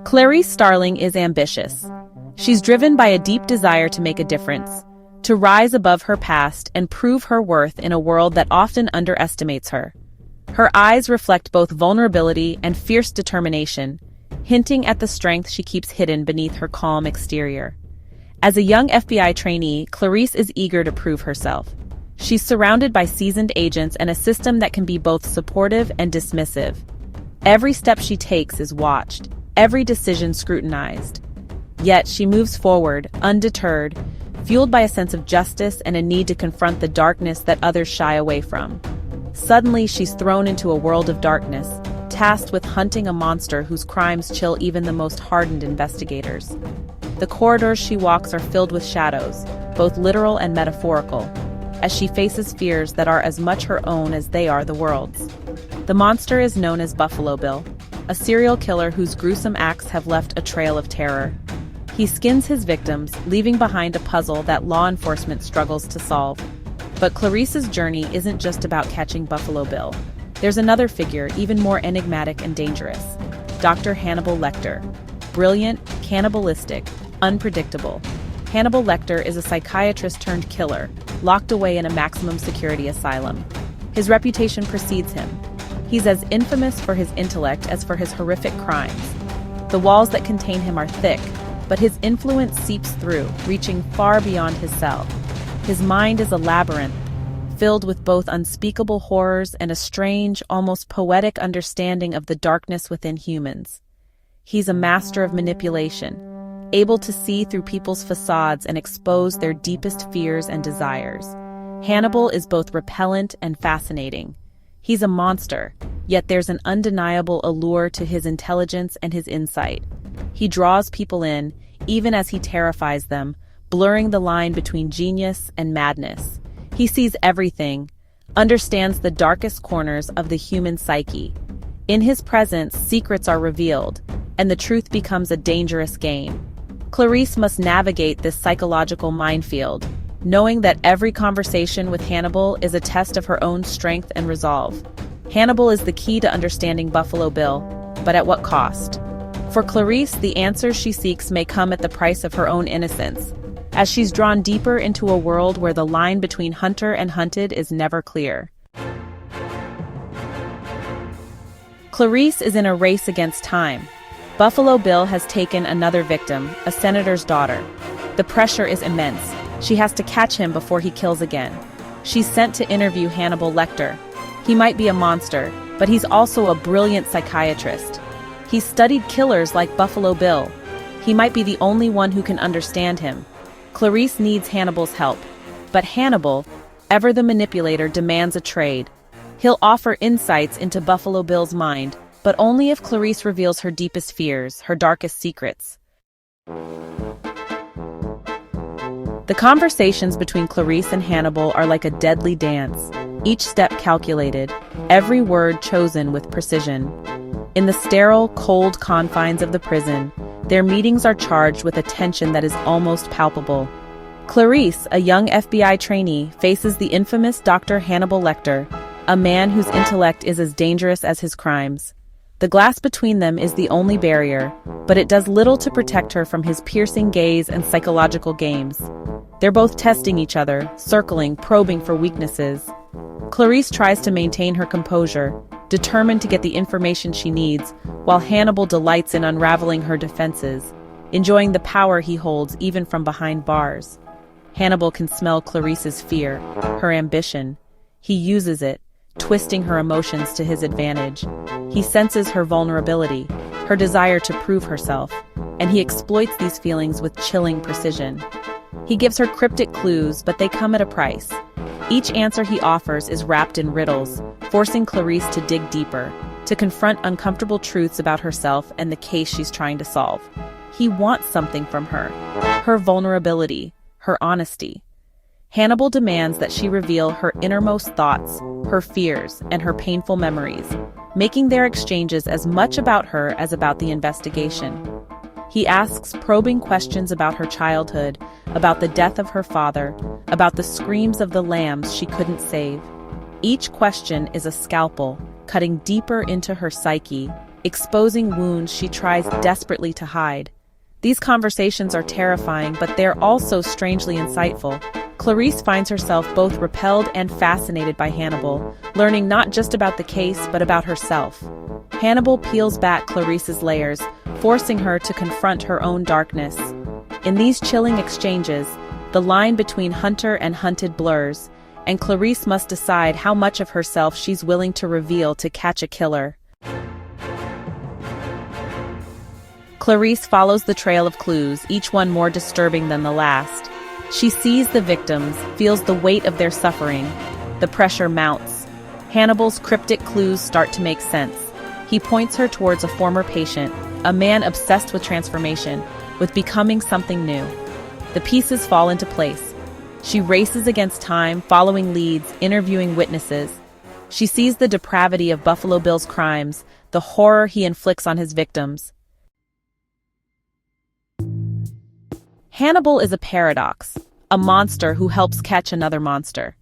Clarice Starling is ambitious. She's driven by a deep desire to make a difference, to rise above her past and prove her worth in a world that often underestimates her. Her eyes reflect both vulnerability and fierce determination, hinting at the strength she keeps hidden beneath her calm exterior. As a young FBI trainee, Clarice is eager to prove herself. She's surrounded by seasoned agents and a system that can be both supportive and dismissive. Every step she takes is watched, every decision scrutinized. Yet she moves forward, undeterred, fueled by a sense of justice and a need to confront the darkness that others shy away from. Suddenly, she's thrown into a world of darkness, tasked with hunting a monster whose crimes chill even the most hardened investigators. The corridors she walks are filled with shadows, both literal and metaphorical, as she faces fears that are as much her own as they are the world's. The monster is known as Buffalo Bill, a serial killer whose gruesome acts have left a trail of terror. He skins his victims, leaving behind a puzzle that law enforcement struggles to solve. But Clarice's journey isn't just about catching Buffalo Bill. There's another figure, even more enigmatic and dangerous: Dr. Hannibal Lecter. Brilliant, cannibalistic, unpredictable. Hannibal Lecter is a psychiatrist turned killer, locked away in a maximum security asylum. His reputation precedes him. He's as infamous for his intellect as for his horrific crimes. The walls that contain him are thick, but his influence seeps through, reaching far beyond his cell. His mind is a labyrinth, filled with both unspeakable horrors and a strange, almost poetic understanding of the darkness within humans. He's a master of manipulation, able to see through people's facades and expose their deepest fears and desires. Hannibal is both repellent and fascinating. He's a monster, yet there's an undeniable allure to his intelligence and his insight. He draws people in, even as he terrifies them, blurring the line between genius and madness. He sees everything, understands the darkest corners of the human psyche. In his presence, secrets are revealed, and the truth becomes a dangerous game. Clarice must navigate this psychological minefield, knowing that every conversation with Hannibal is a test of her own strength and resolve. Hannibal is the key to understanding Buffalo Bill, but at what cost? For Clarice, the answers she seeks may come at the price of her own innocence, as she's drawn deeper into a world where the line between hunter and hunted is never clear. Clarice is in a race against time. Buffalo Bill has taken another victim, a senator's daughter. The pressure is immense. She has to catch him before he kills again. She's sent to interview Hannibal Lecter. He might be a monster, but he's also a brilliant psychiatrist. He's studied killers like Buffalo Bill. He might be the only one who can understand him. Clarice needs Hannibal's help, but Hannibal, ever the manipulator, demands a trade. He'll offer insights into Buffalo Bill's mind, but only if Clarice reveals her deepest fears, her darkest secrets. The conversations between Clarice and Hannibal are like a deadly dance, each step calculated, every word chosen with precision. In the sterile, cold confines of the prison, their meetings are charged with a tension that is almost palpable. Clarice, a young FBI trainee, faces the infamous Dr. Hannibal Lecter, a man whose intellect is as dangerous as his crimes. The glass between them is the only barrier, but it does little to protect her from his piercing gaze and psychological games. They're both testing each other, circling, probing for weaknesses. Clarice tries to maintain her composure, determined to get the information she needs, while Hannibal delights in unraveling her defenses, enjoying the power he holds even from behind bars. Hannibal can smell Clarice's fear, her ambition. He uses it, twisting her emotions to his advantage. He senses her vulnerability, her desire to prove herself, and he exploits these feelings with chilling precision. He gives her cryptic clues, but they come at a price. Each answer he offers is wrapped in riddles, forcing Clarice to dig deeper, to confront uncomfortable truths about herself and the case she's trying to solve. He wants something from her vulnerability, her honesty. Hannibal demands that she reveal her innermost thoughts, her fears, and her painful memories, making their exchanges as much about her as about the investigation. He asks probing questions about her childhood, about the death of her father, about the screams of the lambs she couldn't save. Each question is a scalpel, cutting deeper into her psyche, exposing wounds she tries desperately to hide. These conversations are terrifying, but they're also strangely insightful. Clarice finds herself both repelled and fascinated by Hannibal, learning not just about the case, but about herself. Hannibal peels back Clarice's layers, forcing her to confront her own darkness. In these chilling exchanges, the line between hunter and hunted blurs, and Clarice must decide how much of herself she's willing to reveal to catch a killer. Clarice follows the trail of clues, each one more disturbing than the last. She sees the victims, feels the weight of their suffering. The pressure mounts. Hannibal's cryptic clues start to make sense. He points her towards a former patient, a man obsessed with transformation, with becoming something new. The pieces fall into place. She races against time, following leads, interviewing witnesses. She sees the depravity of Buffalo Bill's crimes, the horror he inflicts on his victims. Hannibal is a paradox, a monster who helps catch another monster.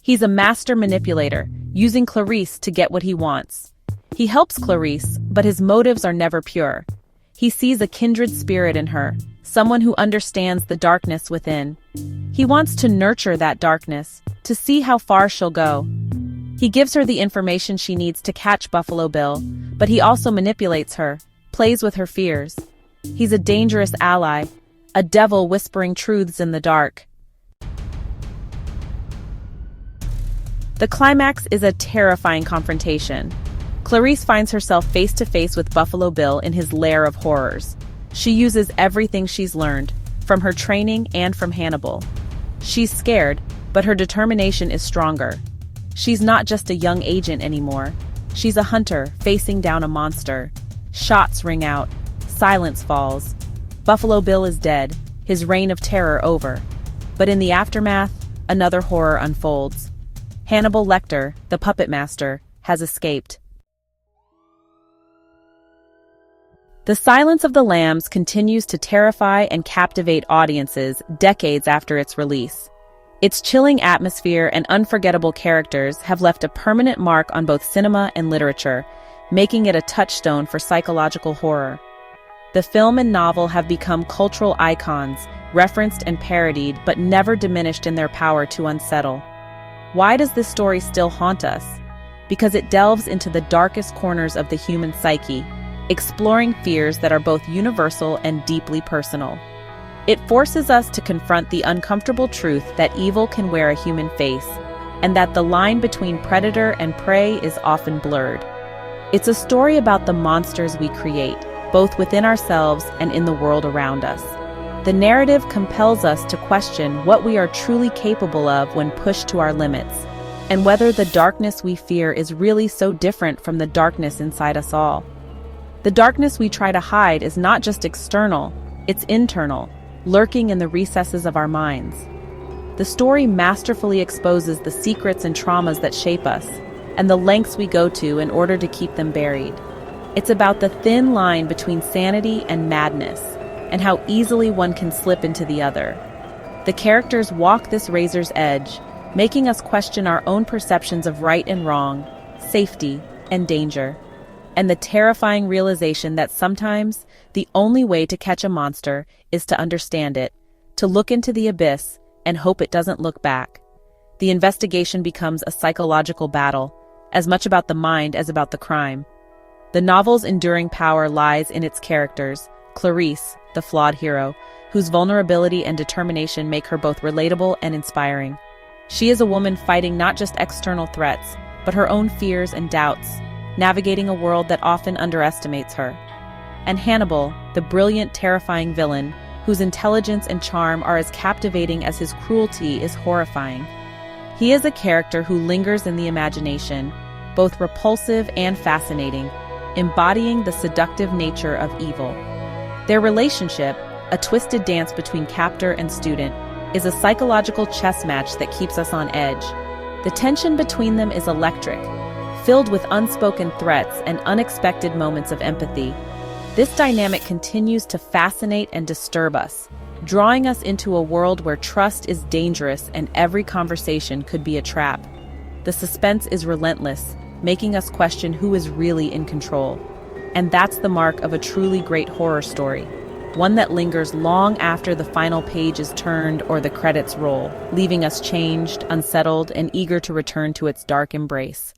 He's a master manipulator, using Clarice to get what he wants. He helps Clarice, but his motives are never pure. He sees a kindred spirit in her, someone who understands the darkness within. He wants to nurture that darkness, to see how far she'll go. He gives her the information she needs to catch Buffalo Bill, but he also manipulates her, plays with her fears. He's a dangerous ally, a devil whispering truths in the dark. The climax is a terrifying confrontation. Clarice finds herself face to face with Buffalo Bill in his lair of horrors. She uses everything she's learned, from her training and from Hannibal. She's scared, but her determination is stronger. She's not just a young agent anymore. She's a hunter facing down a monster. Shots ring out. Silence falls. Buffalo Bill is dead, his reign of terror over. But in the aftermath, another horror unfolds. Hannibal Lecter, the puppet master, has escaped. The Silence of the Lambs continues to terrify and captivate audiences decades after its release. Its chilling atmosphere and unforgettable characters have left a permanent mark on both cinema and literature, making it a touchstone for psychological horror. The film and novel have become cultural icons, referenced and parodied, but never diminished in their power to unsettle. Why does this story still haunt us? Because it delves into the darkest corners of the human psyche, exploring fears that are both universal and deeply personal. It forces us to confront the uncomfortable truth that evil can wear a human face, and that the line between predator and prey is often blurred. It's a story about the monsters we create, both within ourselves and in the world around us. The narrative compels us to question what we are truly capable of when pushed to our limits, and whether the darkness we fear is really so different from the darkness inside us all. The darkness we try to hide is not just external, it's internal, lurking in the recesses of our minds. The story masterfully exposes the secrets and traumas that shape us, and the lengths we go to in order to keep them buried. It's about the thin line between sanity and madness, and how easily one can slip into the other. The characters walk this razor's edge, making us question our own perceptions of right and wrong, safety and danger, and the terrifying realization that sometimes the only way to catch a monster is to understand it, to look into the abyss and hope it doesn't look back. The investigation becomes a psychological battle, as much about the mind as about the crime. The novel's enduring power lies in its characters, Clarice, the flawed hero, whose vulnerability and determination make her both relatable and inspiring. She is a woman fighting not just external threats, but her own fears and doubts, navigating a world that often underestimates her. And Hannibal, the brilliant, terrifying villain, whose intelligence and charm are as captivating as his cruelty is horrifying. He is a character who lingers in the imagination, both repulsive and fascinating, embodying the seductive nature of evil. Their relationship, a twisted dance between captor and student, is a psychological chess match that keeps us on edge. The tension between them is electric, filled with unspoken threats and unexpected moments of empathy. This dynamic continues to fascinate and disturb us, drawing us into a world where trust is dangerous and every conversation could be a trap. The suspense is relentless, making us question who is really in control. And that's the mark of a truly great horror story, one that lingers long after the final page is turned or the credits roll, leaving us changed, unsettled, and eager to return to its dark embrace.